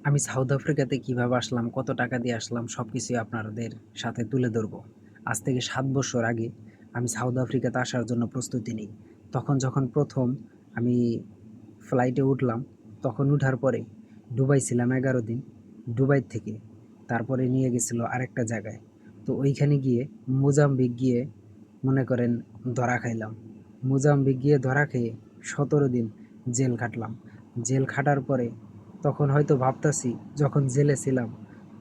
আমি সাউথ আফ্রিকাতে কিভাবে আসলাম, কত টাকা দিয়ে আসলাম সবকিছুই আপনাদের সাথে তুলে ধরবো। আজ থেকে ৭ বছর আগে আমি সাউথ আফ্রিকাতে আসার জন্য প্রস্তুতি নিই। যখন ১ম আমি ফ্লাইটে উঠলাম, তখন উঠার পরে দুবাই ছিলাম ১১ দিন। দুবাই থেকে তারপরে নিয়ে গেছিল আরেকটা জায়গায়। তো ওইখানে গিয়ে মোজাম্বিক গিয়ে মনে করেন ধরা খাইলাম। মোজাম্বিক গিয়ে ধরা খেয়ে ১৭ দিন জেল খাটলাম। জেল খাটার পরে তখন হয়তো ভাবতাছি, যখন জেলে ছিলাম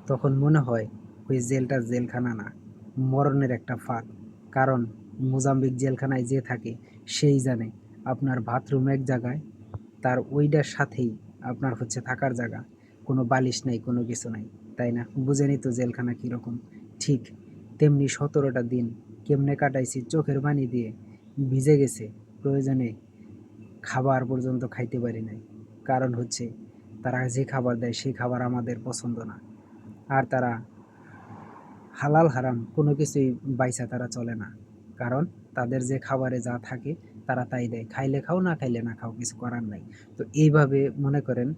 তখন মনে হয় ওই জেলটা জেলখানা না, মরণের একটা ফাঁদ। কারণ মোজাম্বিক জেলখানায় যে থাকে সেই জানে আপনার বাথরুম এক জায়গায়, তার ওইটার সাথেই আপনার হচ্ছে থাকার জায়গা। কোনো বালিশ নাই, কোনো কিছু নাই, তাই না? বুঝেনই তো জেলখানা কীরকম। ঠিক তেমনি ১৭টা দিন কেমনে কাটাইছি, চোখের পানি দিয়ে ভিজে গেছে। প্রয়োজনে খাবার পর্যন্ত খাইতে পারি নাই। কারণ হচ্ছে তারা যে খাবার দেয় সেই খাবার আমাদের পছন্দ না। আর তারা হালাল হারাম কোনো কিছুই বাইসা তারা চলে না। কারণ তাদের যে খাবারে যা থাকে তারা তাই দেয়। খাইলে খাও, না খাইলে না খাও, কিছু করার নাই। তো এইভাবে মনে করেন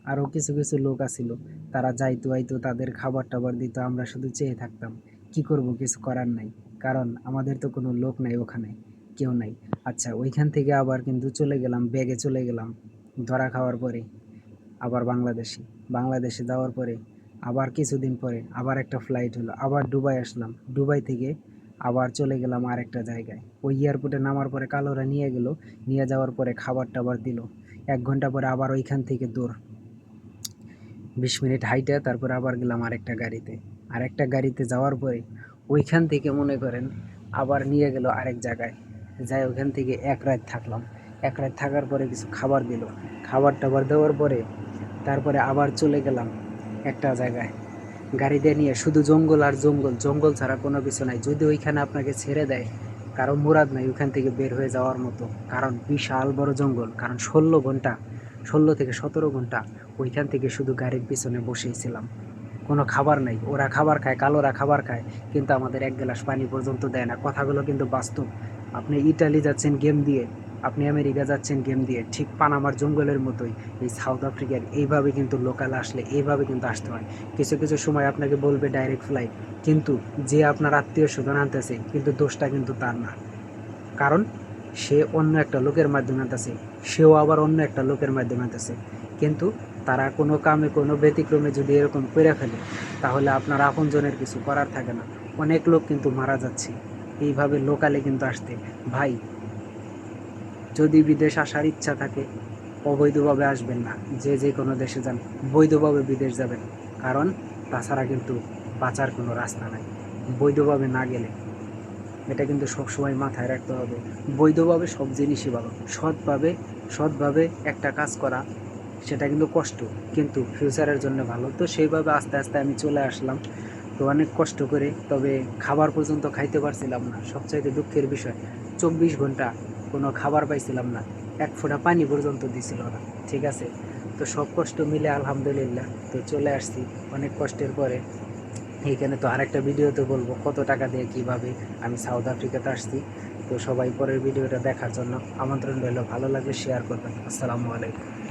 আরও কিছু লোক আছিল, তারা যাইতো আইতো, তাদের খাবার-টাবার দিত, আমরা শুধু চেয়ে থাকতাম। কি করব, কিছু করার নাই। কারণ আমাদের তো কোনো লোক নাই ওখানে, কেউ নাই। আচ্ছা, ওইখান থেকে আবার কিন্তু চলে গেলাম, ব্যাগে চলে গেলাম ধরা খাওয়ার পরে আবার বাংলাদেশে। বাংলাদেশে যাওয়ার পরে আবার কিছুদিন পরে আবার একটা ফ্লাইট হলো, আবার দুবাই আসলাম। দুবাই থেকে আবার চলে গেলাম আরেকটা জায়গায়। ওই এয়ারপোর্টে নামার পরে কালোরা নিয়ে গেল। নিয়ে যাওয়ার পরে খাবার-টাবার দিল। ১ ঘন্টা পরে আবার ওইখান থেকে দৌড়। ২০ মিনিট হাইটা তারপরে আবার গেলাম আরেকটা গাড়িতে। আরেকটা গাড়িতে যাওয়ার পরে ওইখান থেকে মনে করেন আবার নিয়ে গেল আরেক জায়গায়। যাই ওখান থেকে ১ রাত থাকলাম। ১ রাত থাকার পরে কিছু খাবার দিল। খাবার-টাবার দেওয়ার পরে তারপরে আবার চলে গেলাম একটা জায়গায়। গাড়ি দিয়ে নিয়ে শুধু জঙ্গল আর জঙ্গল, জঙ্গল ছাড়া কোনো কিছু নাই। যদি ওইখানে আপনাকে ছেড়ে দেয়, কারো মুরাদ নাই ওইখান থেকে বের হয়ে যাওয়ার মতো। কারণ বিশাল বড় জঙ্গল। কারণ ১৬ ঘন্টা, ১৬ থেকে ১৭ ঘন্টা ওইখান থেকে শুধু গাড়ির পিছনে বসেই ছিলাম। কোনো খাবার নাই। ওরা খাবার খায়, কালোরা খাবার খায়, কিন্তু আমাদের ১ গ্লাস পানি পর্যন্ত দেয় না। কথাগুলো কিন্তু বাস্তব। আপনি ইটালি যাচ্ছেন গেম দিয়ে, আপনি আমেরিকা যাচ্ছেন গেম দিয়ে, ঠিক পানামার জঙ্গলের মতোই এই সাউথ আফ্রিকার এইভাবে কিন্তু লোকাল আসলে এইভাবে কিন্তু আসতে হয়। কিছু সময় আপনাকে বলবে ডাইরেক্ট ফ্লাইট, কিন্তু যে আপনার আত্মীয়-স্বজন আনতেছে, কিন্তু দোষটা কিন্তু তার না। কারণ সে অন্য একটা লোকের মাধ্যমে আনতেছে, সেও আবার অন্য একটা লোকের মাধ্যমে আনতেছে। কিন্তু তারা কোনো কামে, কোনো ব্যতিক্রমে যদি এরকম কইরা ফেলে, তাহলে আপনার আপনজনের কিছু করার থাকে না। অনেক লোক কিন্তু মারা যাচ্ছে এইভাবে লোকালে কিন্তু আসতে। ভাই, যদি বিদেশ আসার ইচ্ছা থাকে, অবৈধভাবে আসবেন না। যে কোনো দেশে যান, বৈধভাবে বিদেশ যাবেন। কারণ তাছাড়া কিন্তু বাঁচার কোনো রাস্তা নাই বৈধভাবে না গেলে। এটা কিন্তু সবসময় মাথায় রাখতে হবে। বৈধভাবে সব জিনিসই ভালো। সৎভাবে একটা কাজ করা, সেটা কিন্তু কষ্ট, কিন্তু ফিউচারের জন্য ভালো। তো সেইভাবে আস্তে আমি চলে আসলাম। তো অনেক কষ্ট করে, তবে খাবার পর্যন্ত খাইতে পারছিলাম না। সবচাইতে দুঃখের বিষয়, ২৪ ঘন্টা কোনো খাবার পাইছিলাম না। ১ ফোঁটা পানি পর্যন্ত দিছিল না। ঠিক আছে? তো সব কষ্ট মিলে আলহামদুলিল্লাহ তো চলে আসছি অনেক কষ্টের পরে। এইখানে তো আরেকটা ভিডিওতে বলবো কত টাকা দিয়ে কিভাবে আমি সাউথ আফ্রিকাতে আসছি। তো সবাই পরের ভিডিওটা দেখার জন্য আমন্ত্রণ রইল। ভালো লাগলে শেয়ার করবেন। আসসালামু আলাইকুম।